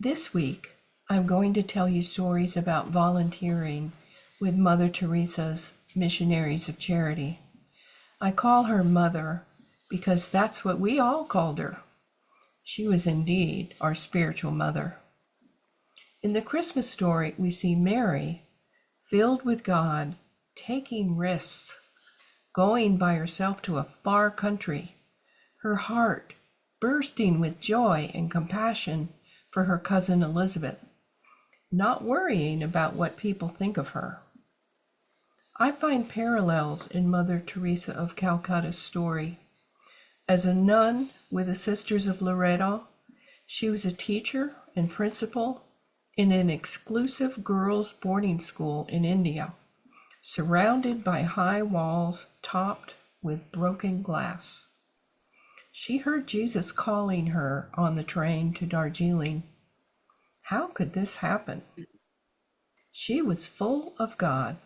This week, I'm going to tell you stories about volunteering with Mother Teresa's Missionaries of Charity. I call her Mother because that's what we all called her. She was indeed our spiritual mother. In the Christmas story, we see Mary, filled with God, taking risks, going by herself to a far country, her heart bursting with joy and compassion for her cousin Elizabeth, not worrying about what people think of her. I find parallels in Mother Teresa of Calcutta's story. As a nun with the Sisters of Loreto, she was a teacher and principal in an exclusive girls' boarding school in India, surrounded by high walls topped with broken glass. She heard Jesus calling her on the train to Darjeeling. How could this happen? She was full of God.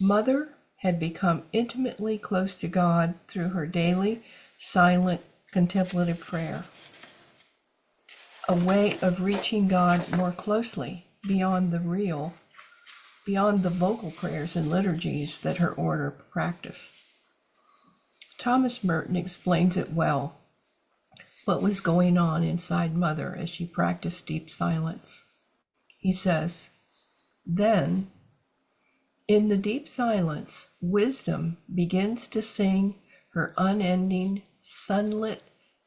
Mother had become intimately close to God through her daily, silent, contemplative prayer, a way of reaching God more closely beyond the vocal prayers and liturgies that her order practiced. Thomas Merton explains it well, what was going on inside Mother as she practiced deep silence. He says, "Then, in the deep silence, wisdom begins to sing her unending, sunlit,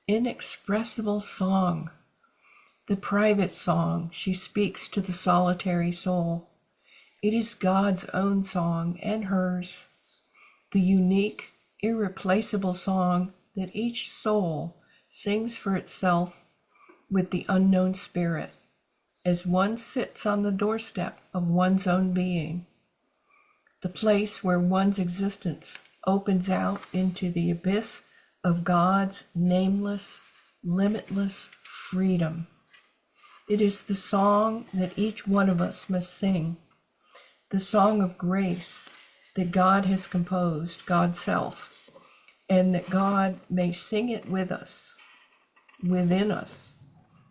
inexpressible song. The private song she speaks to the solitary soul. It is God's own song and hers, the unique, irreplaceable song that each soul sings for itself with the unknown spirit, as one sits on the doorstep of one's own being, the place where one's existence opens out into the abyss of God's nameless, limitless freedom. It is the song that each one of us must sing, the song of grace that God has composed, God's self, and that God may sing it with us, within us.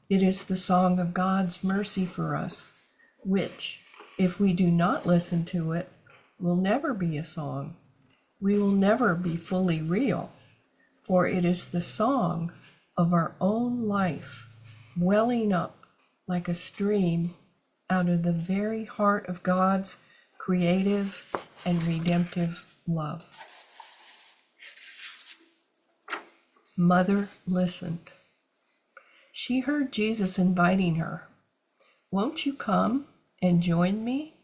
It is the song of God's mercy for us, which, if we do not listen to it, will never be a song. We will never be fully real, for it is the song of our own life, welling up like a stream out of the very heart of God's creative and redemptive love." Mother listened. She heard Jesus inviting her. "Won't you come and join me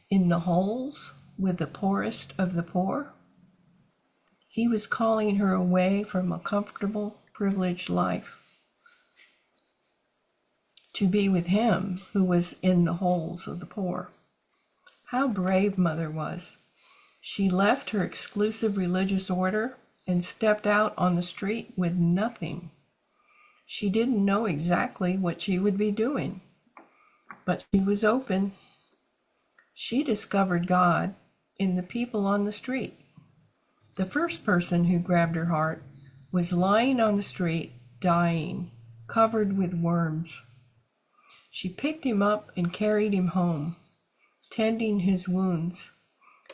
in the holes with the poorest of the poor?" He was calling her away from a comfortable, privileged life to be with him who was in the holes of the poor. How brave Mother was. She left her exclusive religious order and stepped out on the street with nothing. She didn't know exactly what she would be doing, but she was open. She discovered God in the people on the street. The first person who grabbed her heart was lying on the street, dying, covered with worms. She picked him up and carried him home, tending his wounds,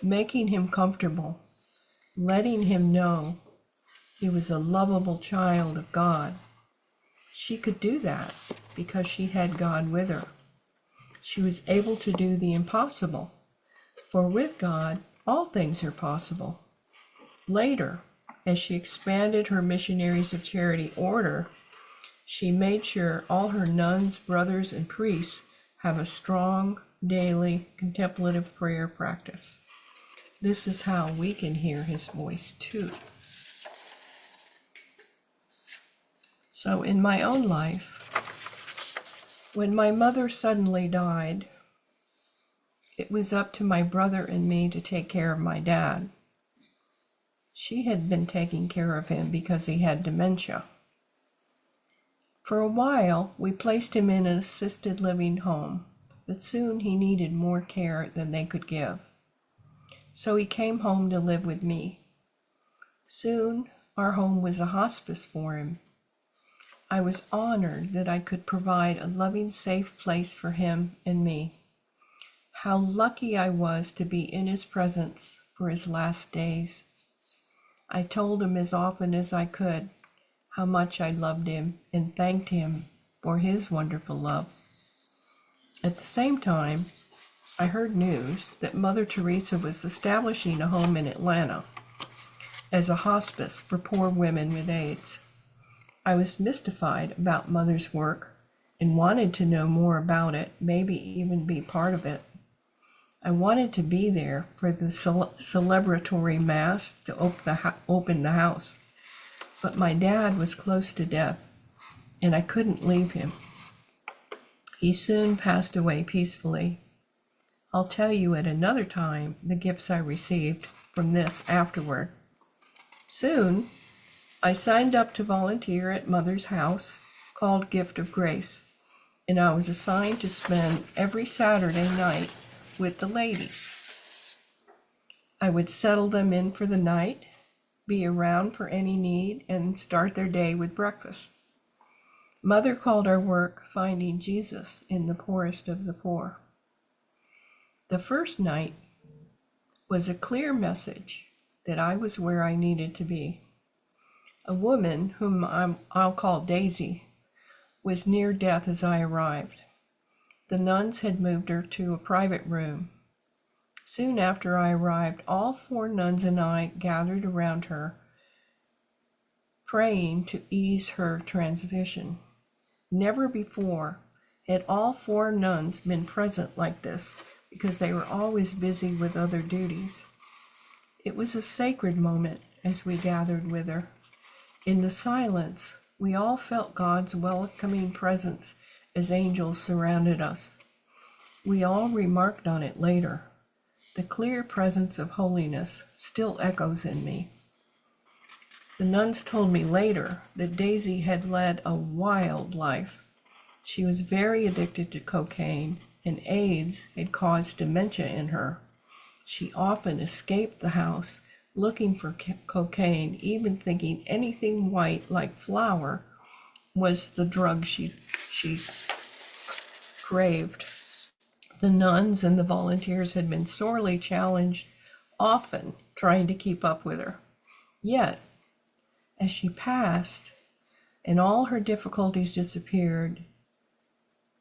making him comfortable, letting him know he was a lovable child of God. She could do that because she had God with her. She was able to do the impossible, for with God, all things are possible. Later, as she expanded her Missionaries of Charity order, she made sure all her nuns, brothers, and priests have a strong, daily, contemplative prayer practice. This is how we can hear his voice too. So in my own life, when my mother suddenly died, it was up to my brother and me to take care of my dad. She had been taking care of him because he had dementia. For a while, we placed him in an assisted living home, but soon he needed more care than they could give. So he came home to live with me. Soon, our home was a hospice for him. I was honored that I could provide a loving, safe place for him and me. How lucky I was to be in his presence for his last days. I told him as often as I could how much I loved him and thanked him for his wonderful love. At the same time, I heard news that Mother Teresa was establishing a home in Atlanta as a hospice for poor women with AIDS. I was mystified about Mother's work and wanted to know more about it, maybe even be part of it. I wanted to be there for the celebratory mass to open the house, but my dad was close to death, and I couldn't leave him. He soon passed away peacefully. I'll tell you at another time the gifts I received from this afterward. Soon, I signed up to volunteer at Mother's house called Gift of Grace, and I was assigned to spend every Saturday night with the ladies. I would settle them in for the night, be around for any need, and start their day with breakfast. Mother called our work Finding Jesus in the Poorest of the Poor. The first night was a clear message that I was where I needed to be. A woman, whom I'll call Daisy, was near death as I arrived. The nuns had moved her to a private room. Soon after I arrived, all 4 nuns and I gathered around her, praying to ease her transition. Never before had all 4 nuns been present like this, because they were always busy with other duties. It was a sacred moment as we gathered with her. In the silence, we all felt God's welcoming presence as angels surrounded us. We all remarked on it later. The clear presence of holiness still echoes in me. The nuns told me later that Daisy had led a wild life. She was very addicted to cocaine, and AIDS had caused dementia in her. She often escaped the house looking for cocaine, even thinking anything white like flour was the drug she craved. The nuns and the volunteers had been sorely challenged, often trying to keep up with her. Yet, as she passed and all her difficulties disappeared,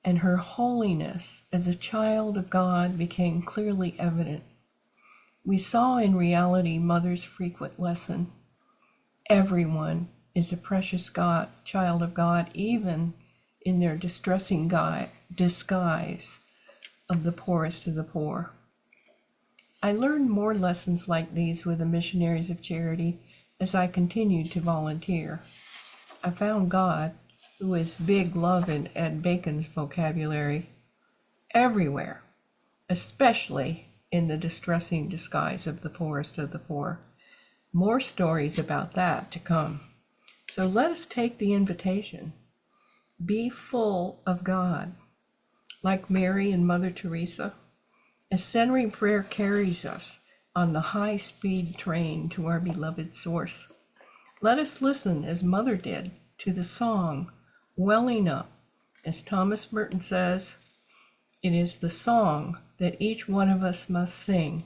and her holiness as a child of God became clearly evident, we saw in reality Mother's frequent lesson. Everyone is a precious child of God, even in their distressing disguise of the poorest of the poor. I learned more lessons like these with the Missionaries of Charity as I continued to volunteer. I found God, who is big love in Ed Bacon's vocabulary, everywhere, especially in the distressing disguise of the poorest of the poor. More stories about that to come. So let us take the invitation. Be full of God. Like Mary and Mother Teresa, as centering prayer carries us on the high-speed train to our beloved source. Let us listen, as Mother did, to the song, Welling Up. As Thomas Merton says, it is the song that each one of us must sing,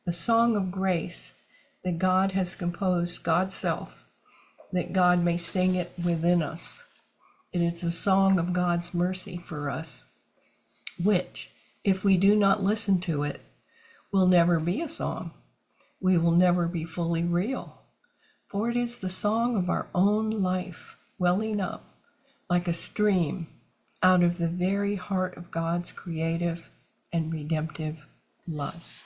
the song of grace that God has composed, God's self, that God may sing it within us. It is the song of God's mercy for us, which, if we do not listen to it, will never be a song. We will never be fully real, for it is the song of our own life welling up like a stream out of the very heart of God's creative and redemptive love.